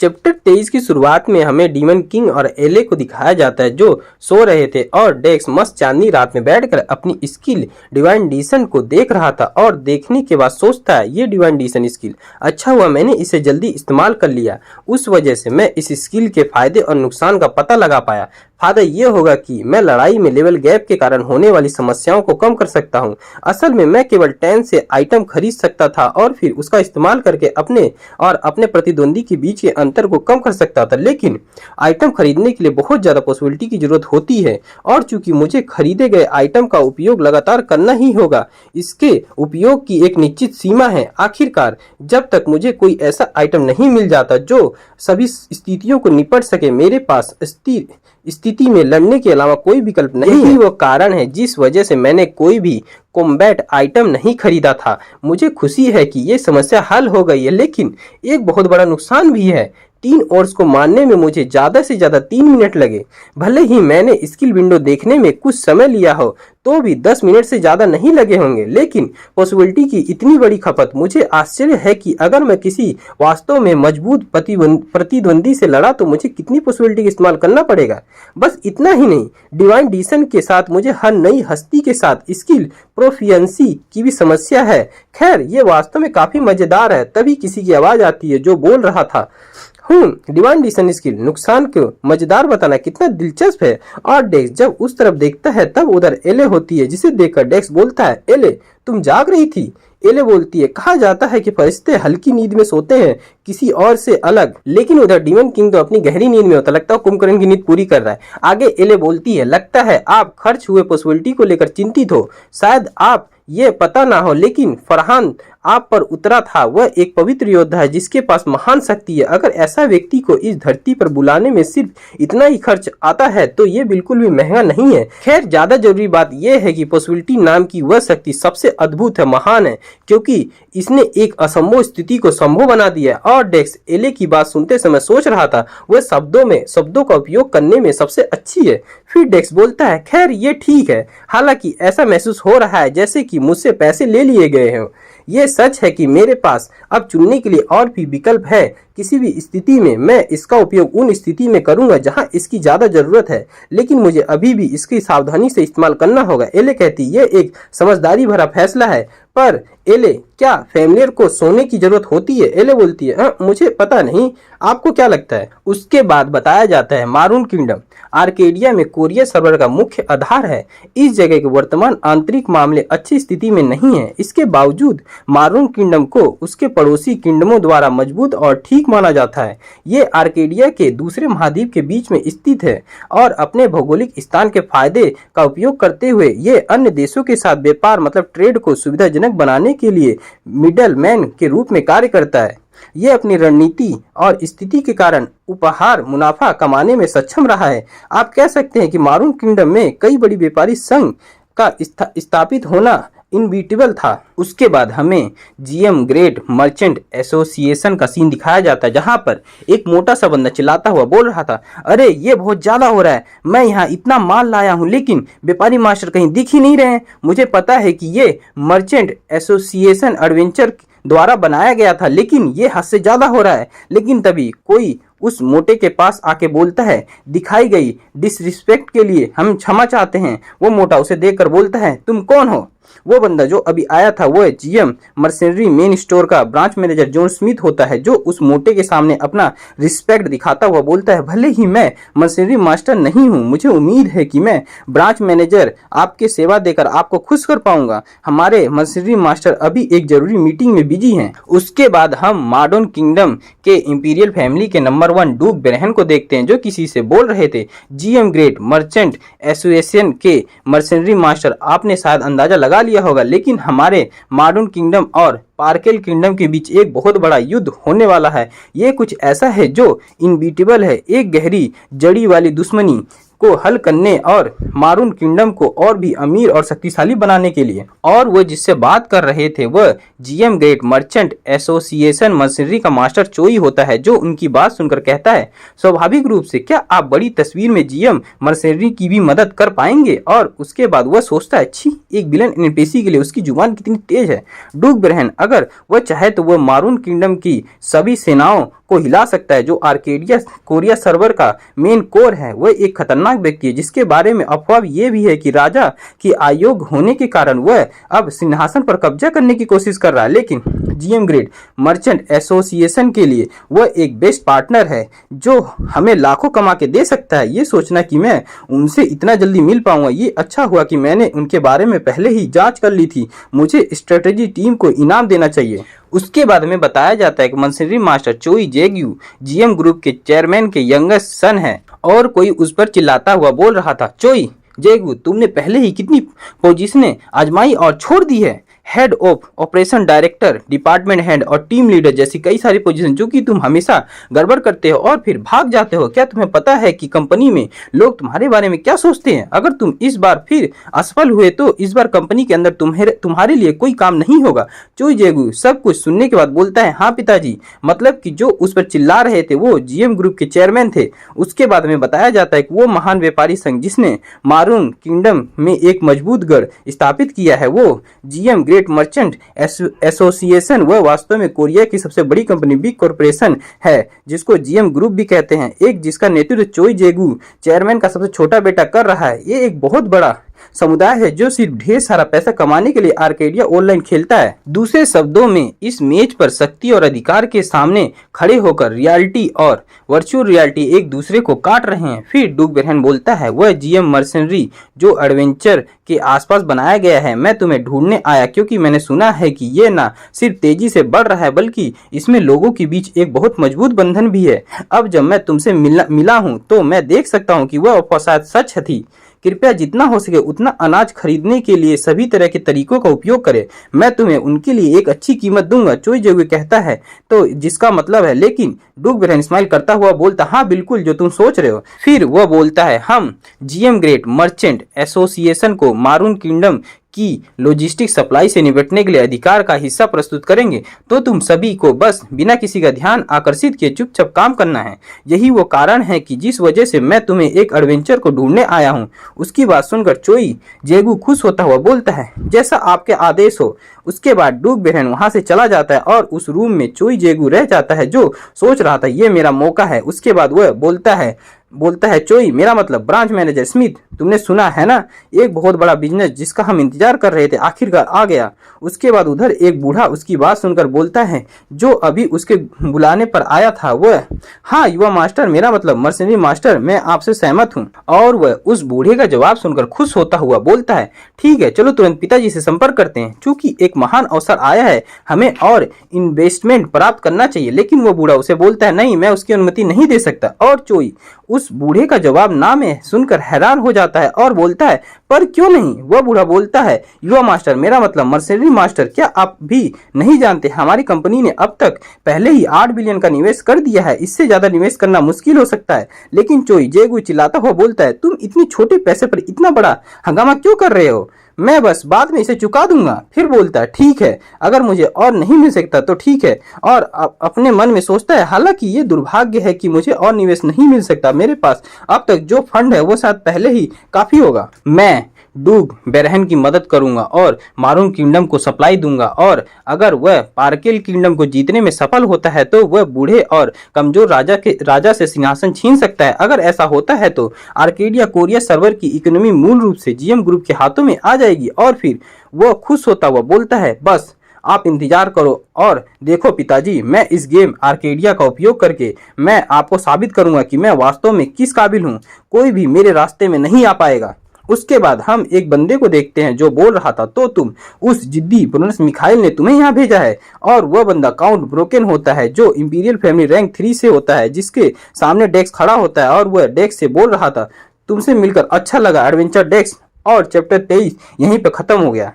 Chapter 23 की शुरुआत में हमें डीमन किंग और एले को दिखाया जाता है जो सो रहे थे और डेक्स मस्त चांदनी रात में बैठकर अपनी स्किल डिवाइन डिशन को देख रहा था और देखने के बाद सोचता है ये डिवाइन डिशन स्किल अच्छा हुआ मैंने इसे जल्दी इस्तेमाल कर लिया, उस वजह से मैं इस स्किल के फायदे और नुकसान का पता लगा पाया। फायदा ये होगा कि मैं लड़ाई में लेवल गैप के कारण होने वाली समस्याओं को कम कर सकता हूँ। असल में मैं केवल 10 से आइटम खरीद सकता था और फिर उसका इस्तेमाल करके अपने प्रतिद्वंदी के बीच के अंतर को कम कर सकता था, लेकिन आइटम खरीदने के लिए बहुत ज़्यादा पॉसिबिलिटी की जरूरत होती है और चूंकि मुझे खरीदे गए आइटम का उपयोग लगातार करना ही होगा, इसके उपयोग की एक निश्चित सीमा है। आखिरकार जब तक मुझे कोई ऐसा आइटम नहीं मिल जाता जो सभी स्थितियों को निपट सके, मेरे पास स्थिति में लड़ने के अलावा कोई विकल्प नहीं है। वो कारण है जिस वजह से मैंने कोई भी कॉम्बैट आइटम नहीं खरीदा था। मुझे खुशी है कि ये समस्या हल हो गई है, लेकिन एक बहुत बड़ा नुकसान भी है। 3 ओर्स को मारने में मुझे ज़्यादा से ज़्यादा 3 मिनट लगे। भले ही मैंने स्किल विंडो देखने में कुछ समय लिया हो तो भी 10 मिनट से ज़्यादा नहीं लगे होंगे, लेकिन पॉसिबिलिटी की इतनी बड़ी खपत, मुझे आश्चर्य है कि अगर मैं किसी वास्तव में मजबूत प्रतिद्वंदी से लड़ा तो मुझे कितनी पॉसिबिलिटी का इस्तेमाल करना पड़ेगा। बस इतना ही नहीं, डिवाइन डिशन के साथ मुझे हर नई हस्ती के साथ स्किल प्रोफिशिएंसी की भी समस्या है। खैर ये वास्तव में काफ़ी मज़ेदार है। तभी किसी की आवाज़ आती है जो बोल रहा था डिवाइन डिशन स्किल नुकसान को मजेदार बताना कितना दिलचस्प है। और डेक्स जब उस तरफ देखता है तब उधर एले होती है, जिसे देखकर डेक्स बोलता है एले तुम जाग रही थी। एले बोलती है कहा जाता है कि फरिश्ते हल्की नींद में सोते हैं किसी और से अलग, लेकिन उधर डीमन किंग तो अपनी गहरी नींद में होता। लगता है कुंभकर्ण की नींद पूरी कर रहा है। आगे एले बोलती है लगता है आप खर्च हुए पॉसिबिलिटी को लेकर चिंतित हो, शायद आप ये पता ना हो लेकिन फरहान आप पर उतरा था। वह एक पवित्र योद्धा है जिसके पास महान शक्ति है। अगर ऐसा व्यक्ति को इस धरती पर बुलाने में सिर्फ इतना ही खर्च आता है तो ये बिल्कुल भी महंगा नहीं है। खैर ज्यादा जरूरी बात यह है कि पॉसिबिलिटी नाम की वह शक्ति सबसे अद्भुत है, महान है, क्योंकि इसने एक असंभव स्थिति को संभव बना दिया। और डेक्स एले की बात सुनते समय सोच रहा था वह शब्दों का उपयोग करने में सबसे अच्छी है। फिर डेक्स बोलता है खैर ये ठीक है, हालांकि ऐसा महसूस हो रहा है जैसे कि मुझसे पैसे ले लिए गए हों। ये सच है कि मेरे पास अब चुनने के लिए और भी विकल्प है। किसी भी स्थिति में मैं इसका उपयोग उन स्थिति में करूंगा जहां इसकी ज्यादा जरूरत है, लेकिन मुझे अभी भी इसकी सावधानी से इस्तेमाल करना होगा। एले कहती यह एक समझदारी भरा फैसला है, पर एले क्या फैमिलियर को सोने की जरूरत होती है? एले बोलती है मुझे पता नहीं, आपको क्या लगता है? उसके बाद बताया जाता है मारून किंगडम आर्केडिया में कोरियर सर्वर का मुख्य आधार है। इस जगह के वर्तमान आंतरिक मामले अच्छी स्थिति में नहीं है। इसके बावजूद मारून किंगडम को उसके पड़ोसी किंगडमों द्वारा मजबूत और ठीक माना जाता है। ये आर्केडिया के दूसरे महाद्वीप के बीच में स्थित है और अपने भौगोलिक स्थान के फायदे का उपयोग करते हुए ये अन्य देशों के साथ व्यापार मतलब ट्रेड को सुविधाजनक बनाने के लिए मिडल मैन के रूप में कार्य करता है। ये अपनी रणनीति और स्थिति के कारण उपहार मुनाफा कमाने में सक्षम रहा है। आप कह सकते हैं कि मारून किंगडम में कई बड़ी व्यापारी संघ का स्थापित होना इनविटेबल था। उसके बाद हमें जीएम ग्रेट मर्चेंट एसोसिएशन का सीन दिखाया जाता है, जहां पर एक मोटा सा बंदा चिल्लाता हुआ बोल रहा था अरे ये बहुत ज्यादा हो रहा है, मैं यहाँ इतना माल लाया हूँ लेकिन व्यापारी मास्टर कहीं दिख ही नहीं रहे हैं। मुझे पता है कि ये मर्चेंट एसोसिएशन एडवेंचर द्वारा बनाया गया था, लेकिन ये हद से ज्यादा हो रहा है। लेकिन तभी कोई उस मोटे के पास आके बोलता है दिखाई गई डिसरिस्पेक्ट के लिए हम क्षमा चाहते हैं। वो मोटा उसे देखकर बोलता है तुम कौन हो? वो बंदा जो अभी आया था वह जीएम मर्सेनरी मेन स्टोर का ब्रांच मैनेजर जॉन स्मिथ होता है, जो उस मोटे के सामने अपना रिस्पेक्ट दिखाता हुआ बोलता है भले ही मैं मर्सेनरी मास्टर नहीं हूं, मुझे उम्मीद है कि मैं ब्रांच मैनेजर आपके सेवा देकर आपको खुश कर पाऊंगा। हमारे मर्सेनरी मास्टर अभी एक जरूरी मीटिंग में बिजी हैं। उसके बाद हम मॉडर्न किंगडम के इंपीरियल फैमिली के नंबर 1 डूक ब्रेहन को देखते हैं जो किसी से बोल रहे थे जीएम ग्रेट मर्चेंट एसोसिएशन के मर्सेनरी मास्टर, आपने शायद अंदाजा लगा लिया होगा, लेकिन हमारे मॉडर्न किंगडम और पार्केल किंगडम के बीच एक बहुत बड़ा युद्ध होने वाला है। ये कुछ ऐसा है जो इनविटेबल है, एक गहरी जड़ी वाली दुश्मनी को हल करने और मारून किंगडम को और भी अमीर और शक्तिशाली बनाने के लिए। और वो जिससे बात कर रहे थे वह GM great merchant association machinery का मास्टर चोई होता है, जो उनकी बात सुनकर कहता है स्वाभाविक रूप से क्या आप बड़ी तस्वीर में जीएम मशीनरी की भी मदद कर पाएंगे? और उसके बाद वह सोचता है छी एक विलन एनपीसी के लिए उसकी जुबान कितनी तेज है। डूक ब्रेहन अगर वह चाहे तो वह मारून किंगडम की सभी सेनाओं को हिला सकता है, जो आर्केडिया कोरिया सर्वर का मेन कोर है, वह एक खतरनाक व्यक्ति है जिसके बारे में अफवाह ये भी है कि राजा की आयोग होने के कारण वह अब सिंहासन पर कब्जा करने की कोशिश कर रहा है। लेकिन जीएम ग्रेट मर्चेंट एसोसिएशन के लिए वह एक बेस्ट पार्टनर है जो हमें लाखों कमा के दे सकता है। ये सोचना कि मैं उनसे इतना जल्दी मिल पाऊंगा, ये अच्छा हुआ कि मैंने उनके बारे में पहले ही जांच कर ली थी। मुझे स्ट्रेटेजी टीम को इनाम देना चाहिए। उसके बाद में बताया जाता है कि मर्सनरी मास्टर चोई जेग्यू जीएम ग्रुप के चेयरमैन के यंगेस्ट सन है और कोई उस पर चिल्लाता हुआ बोल रहा था, चोई जेग्यू तुमने पहले ही कितनी पोजीशनें आजमाई और छोड़ दी है। Head of operation director, department head और टीम लीडर जैसी कई सारी पोजीशन जो कि तुम हमेशा गड़बड़ करते हो और फिर भाग जाते हो। क्या तुम्हें पता है कि कंपनी में लोग तुम्हारे बारे में क्या सोचते हैं? अगर तुम इस बार फिर असफल हुए तो इस बार कंपनी के अंदर तुम्हारे लिए कोई काम नहीं होगा। चोई जेगू सब कुछ सुनने के बाद बोलता है, हाँ पिताजी, मतलब कि जो उस पर चिल्ला रहे थे वो जीएम ग्रुप के चेयरमैन थे। उसके बाद में बताया जाता है कि वो महान व्यापारी संघ जिसने मारून किंगडम में एक मजबूत गढ़ स्थापित किया है, वो जीएम ग्रेट मर्चेंट एसोसिएशन वह वास्तव में कोरिया की सबसे बड़ी कंपनी बिग कॉर्पोरेशन है जिसको जीएम ग्रुप भी कहते हैं, एक जिसका नेतृत्व चोई जेगू चेयरमैन का सबसे छोटा बेटा कर रहा है। ये एक बहुत बड़ा समुदाय है जो सिर्फ ढेर सारा पैसा कमाने के लिए आर्केडिया ऑनलाइन खेलता है। दूसरे शब्दों में इस मेज पर शक्ति और अधिकार के सामने खड़े होकर रियलिटी और वर्चुअल रियलिटी एक दूसरे को काट रहे हैं। फिर डूक बेरहन बोलता है, वह जीएम मर्सनरी जो एडवेंचर के आसपास बनाया गया है, मैं तुम्हें ढूंढने आया क्योंकि मैंने सुना है कि ये ना सिर्फ तेजी से बढ़ रहा है बल्कि इसमें लोगों के बीच एक बहुत मजबूत बंधन भी है। अब जब मैं तुमसे मिला हूं तो मैं देख सकता हूं कि वह अफवाह शायद सच थी। कृपया जितना हो सके उतना अनाज खरीदने के लिए सभी तरह के तरीकों का उपयोग करें। मैं तुम्हें उनके लिए एक अच्छी कीमत दूंगा। चोई जेगू कहता है, तो जिसका मतलब है, लेकिन डूक बेरहन स्माइल करता हुआ बोलता, हाँ बिल्कुल जो तुम सोच रहे हो। फिर वह बोलता है, हम जीएम ग्रेट मर्चेंट एसोसिएशन को मारून किंगडम की लॉजिस्टिक सप्लाई से निपटने के लिए अधिकार का हिस्सा प्रस्तुत करेंगे, तो तुम सभी को बस बिना किसी का ध्यान आकर्षित किए चुपचाप काम करना है। यही वो कारण है कि जिस वजह से मैं तुम्हें एक एडवेंचर को ढूंढने आया हूँ। उसकी बात सुनकर चोई जेगू खुश होता हुआ बोलता है, जैसा आपके आदेश हो। उसके बाद डूक बेरहन वहां से चला जाता है और उस रूम में चोई जेगू रह जाता है जो सोच रहा था ये मेरा मौका है। उसके बाद वह बोलता है चोई, मेरा मतलब ब्रांच मैनेजर स्मिथ, तुमने सुना है ना, एक बहुत बड़ा बिजनेस जिसका हम इंतजार कर रहे थे आखिरकार आ गया। उसके बाद उधर एक बूढ़ा उसकी बात सुनकर बोलता है, जो अभी उसके बुलाने पर आया था, वह, हाँ युवा मास्टर, मेरा मतलब मर्सनरी मास्टर, मैं आपसे सहमत हूँ। और वह उस बूढ़े का जवाब सुनकर खुश होता हुआ बोलता है, ठीक है चलो तुरंत पिताजी से संपर्क करते हैं, चूंकि एक महान अवसर आया है, हमें और इन्वेस्टमेंट प्राप्त करना चाहिए। लेकिन वो बूढ़ा उसे बोलता है, नहीं मैं उसकी अनुमति नहीं दे सकता। और चोई उस बूढ़े का जवाब ना में सुनकर हैरान हो जाता है और बोलता है, पर क्यों नहीं? वह बूढ़ा बोलता है, युवा मास्टर, मेरा मतलब मर्सनरी मास्टर, क्या आप भी नहीं जानते हमारी कंपनी ने अब तक पहले ही 8 बिलियन का निवेश कर दिया है, इससे ज्यादा निवेश करना मुश्किल हो सकता है। लेकिन चोई जेगू चिल्लाता हुआ बोलता है, तुम इतनी छोटे पैसे पर इतना बड़ा हंगामा क्यों कर रहे हो? मैं बस बाद में इसे चुका दूंगा। फिर बोलता है, ठीक है अगर मुझे और नहीं मिल सकता तो ठीक है। और अपने मन में सोचता है, हालांकि ये दुर्भाग्य है कि मुझे और निवेश नहीं मिल सकता, मेरे पास अब तक जो फंड है वो शायद पहले ही काफी होगा। मैं डूक बेरहन की मदद करूंगा और मारून किंगडम को सप्लाई दूंगा, और अगर वह पार्केल किंगडम को जीतने में सफल होता है तो वह बूढ़े और कमजोर राजा से सिंहासन छीन सकता है। अगर ऐसा होता है तो आर्केडिया कोरिया सर्वर की इकोनॉमी मूल रूप से जीएम ग्रुप के हाथों में आ जाएगी। और फिर वह खुश होता हुआ बोलता है, बस आप इंतजार करो और देखो पिताजी, मैं इस गेम आर्केडिया का उपयोग करके मैं आपको साबित करूंगा कि मैं वास्तव में किस काबिल हूँ। कोई भी मेरे रास्ते में नहीं आ पाएगा। उसके बाद हम एक बंदे को देखते हैं जो बोल रहा था, तो तुम उस जिद्दी प्रोनस मिखाइल ने तुम्हें यहाँ भेजा है। और वह बंदा काउंट ब्रोकेन होता है जो इंपीरियल फैमिली रैंक 3 से होता है, जिसके सामने डेक्स खड़ा होता है और वह डेक्स से बोल रहा था, तुमसे मिलकर अच्छा लगा एडवेंचर डेक्स। और चैप्टर 23 यहीं पर खत्म हो गया।